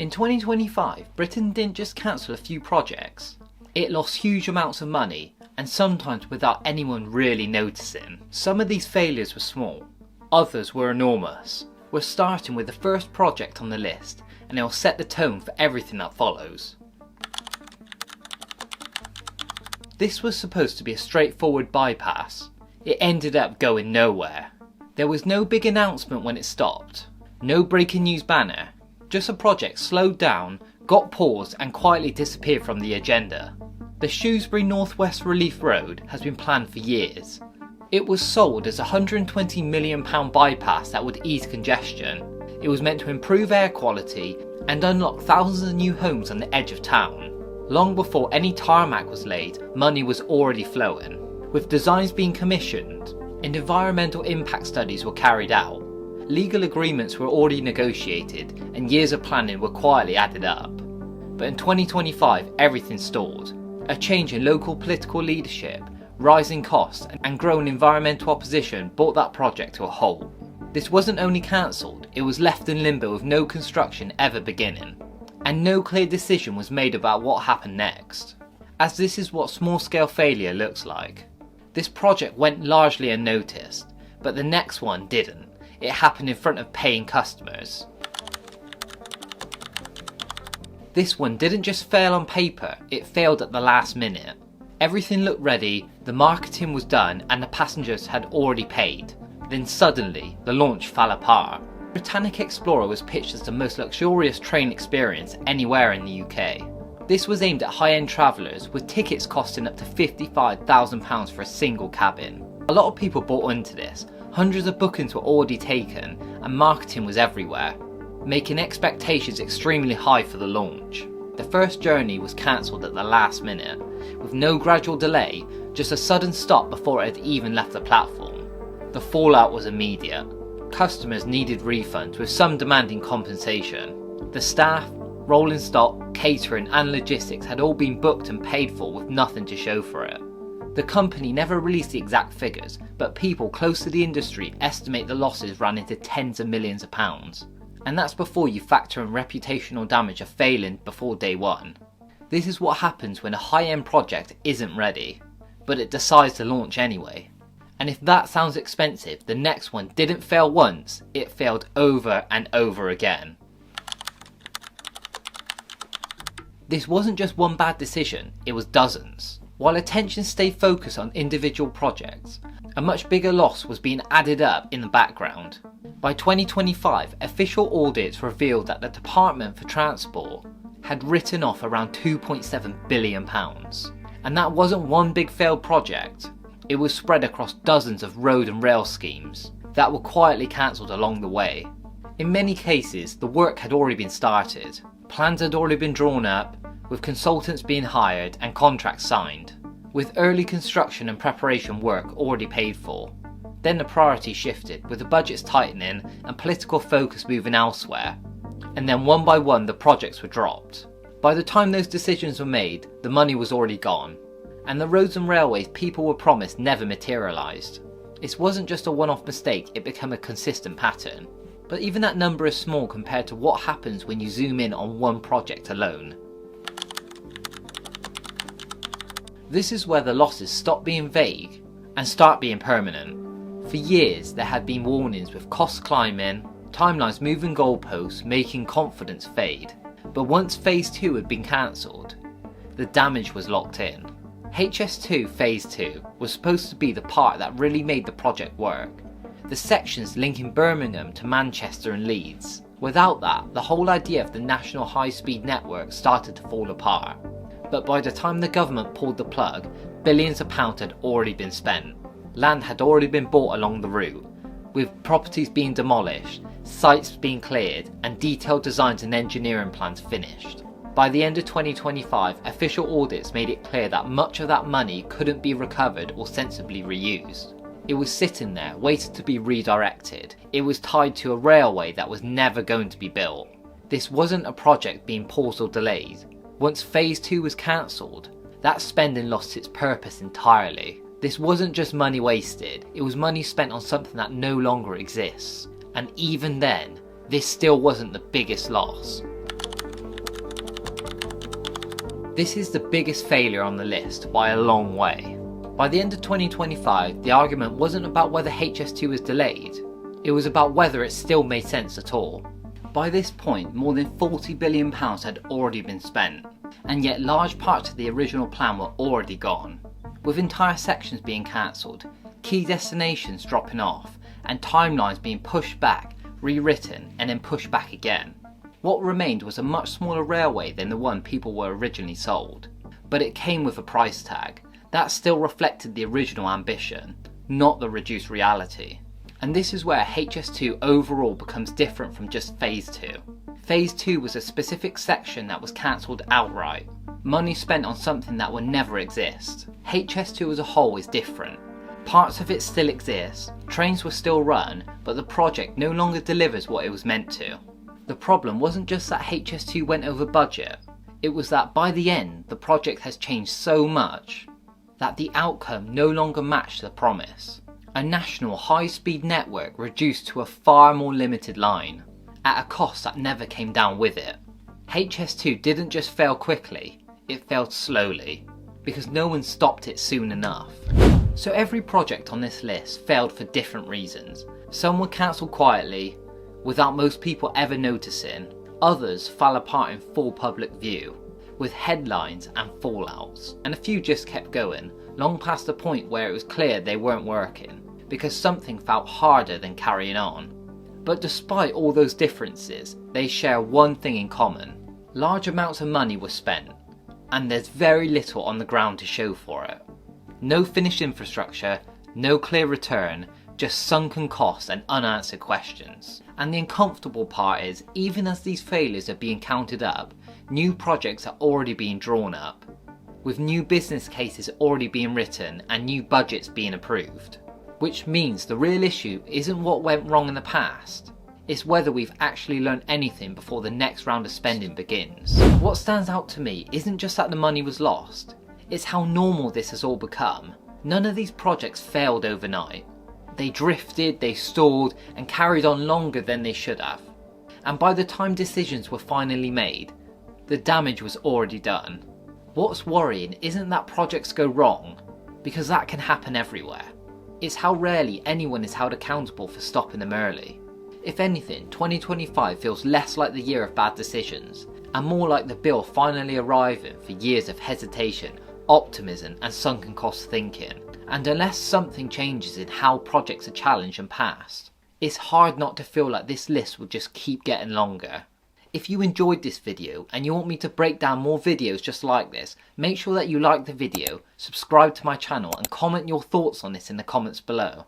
In 2025, Britain didn't just cancel a few projects. It lost huge amounts of money, and sometimes without anyone really noticing. Some of these failures were small, others were enormous. We're starting with the first project on the list, and it will set the tone for everything that follows. This was supposed to be a straightforward bypass. It ended up going nowhere. There was no big announcement when it stopped, no breaking news banner, just a project slowed down, got paused and quietly disappeared from the agenda. The Shrewsbury North West Relief Road has been planned for years. It was sold as a £120 million bypass that would ease congestion. It was meant to improve air quality and unlock thousands of new homes on the edge of town. Long before any tarmac was laid, money was already flowing. With designs being commissioned and environmental impact studies were carried out, legal agreements were already negotiated and years of planning were quietly added up. But in 2025, everything stalled. A change in local political leadership, rising costs and growing environmental opposition brought that project to a halt. This wasn't only cancelled, it was left in limbo with no construction ever beginning. And no clear decision was made about what happened next. As this is what small-scale failure looks like. This project went largely unnoticed, but the next one didn't. It happened in front of paying customers. This one didn't just fail on paper, it failed at the last minute. Everything looked ready, the marketing was done and the passengers had already paid. Then suddenly, the launch fell apart. Britannic Explorer was pitched as the most luxurious train experience anywhere in the UK. This was aimed at high-end travellers, with tickets costing up to £55,000 for a single cabin. A lot of people bought into this, hundreds of bookings were already taken, and marketing was everywhere, making expectations extremely high for the launch. The first journey was cancelled at the last minute, with no gradual delay, just a sudden stop before it had even left the platform. The fallout was immediate. Customers needed refunds, with some demanding compensation. The staff, rolling stock, catering and logistics had all been booked and paid for with nothing to show for it. The company never released the exact figures, but people close to the industry estimate the losses ran into tens of millions of pounds. And that's before you factor in reputational damage of failing before day one. This is what happens when a high-end project isn't ready, but it decides to launch anyway. And if that sounds expensive, the next one didn't fail once, it failed over and over again. This wasn't just one bad decision, it was dozens. While attention stayed focused on individual projects, a much bigger loss was being added up in the background. By 2025, official audits revealed that the Department for Transport had written off around £2.7 billion. And that wasn't one big failed project. It was spread across dozens of road and rail schemes that were quietly cancelled along the way. In many cases, the work had already been started. Plans had already been drawn up, with consultants being hired and contracts signed, with early construction and preparation work already paid for. Then the priority shifted, with the budgets tightening and political focus moving elsewhere. And then one by one the projects were dropped. By the time those decisions were made, the money was already gone. And the roads and railways people were promised never materialised. This wasn't just a one-off mistake, it became a consistent pattern. But even that number is small compared to what happens when you zoom in on one project alone. This is where the losses stop being vague and start being permanent. For years there had been warnings with costs climbing, timelines moving goalposts, making confidence fade. But once Phase 2 had been cancelled, the damage was locked in. HS2 Phase 2 was supposed to be the part that really made the project work. The sections linking Birmingham to Manchester and Leeds. Without that, the whole idea of the national high-speed network started to fall apart. But by the time the government pulled the plug, billions of pounds had already been spent. Land had already been bought along the route, with properties being demolished, sites being cleared, and detailed designs and engineering plans finished. By the end of 2025, official audits made it clear that much of that money couldn't be recovered or sensibly reused. It was sitting there, waiting to be redirected. It was tied to a railway that was never going to be built. This wasn't a project being paused or delayed. Once Phase 2 was cancelled, that spending lost its purpose entirely. This wasn't just money wasted, it was money spent on something that no longer exists. And even then, this still wasn't the biggest loss. This is the biggest failure on the list by a long way. By the end of 2025, the argument wasn't about whether HS2 was delayed, it was about whether it still made sense at all. By this point, more than £40 billion had already been spent, and yet large parts of the original plan were already gone, with entire sections being cancelled, key destinations dropping off, and timelines being pushed back, rewritten, and then pushed back again. What remained was a much smaller railway than the one people were originally sold, but it came with a price tag that still reflected the original ambition, not the reduced reality. And this is where HS2 overall becomes different from just Phase 2. Phase 2 was a specific section that was cancelled outright, money spent on something that will never exist. HS2 as a whole is different. Parts of it still exist, trains will still run, but the project no longer delivers what it was meant to. The problem wasn't just that HS2 went over budget, it was that by the end the project has changed so much that the outcome no longer matched the promise. A national high-speed network reduced to a far more limited line, at a cost that never came down with it. HS2 didn't just fail quickly, it failed slowly, because no one stopped it soon enough. So every project on this list failed for different reasons. Some were cancelled quietly, without most people ever noticing. Others fell apart in full public view, with headlines and fallouts. And a few just kept going, long past the point where it was clear they weren't working, because something felt harder than carrying on. But despite all those differences, they share one thing in common. Large amounts of money were spent, and there's very little on the ground to show for it. No finished infrastructure, no clear return, just sunken costs and unanswered questions. And the uncomfortable part is, even as these failures are being counted up, new projects are already being drawn up, with new business cases already being written and new budgets being approved. Which means the real issue isn't what went wrong in the past, it's whether we've actually learned anything before the next round of spending begins. What stands out to me isn't just that the money was lost, it's how normal this has all become. None of these projects failed overnight. They drifted, they stalled, and carried on longer than they should have. And by the time decisions were finally made, the damage was already done. What's worrying isn't that projects go wrong, because that can happen everywhere. It's how rarely anyone is held accountable for stopping them early. If anything, 2025 feels less like the year of bad decisions, and more like the bill finally arriving for years of hesitation, optimism, and sunken cost thinking. And unless something changes in how projects are challenged and passed, it's hard not to feel like this list will just keep getting longer. If you enjoyed this video and you want me to break down more videos just like this, make sure that you like the video, subscribe to my channel, and comment your thoughts on this in the comments below.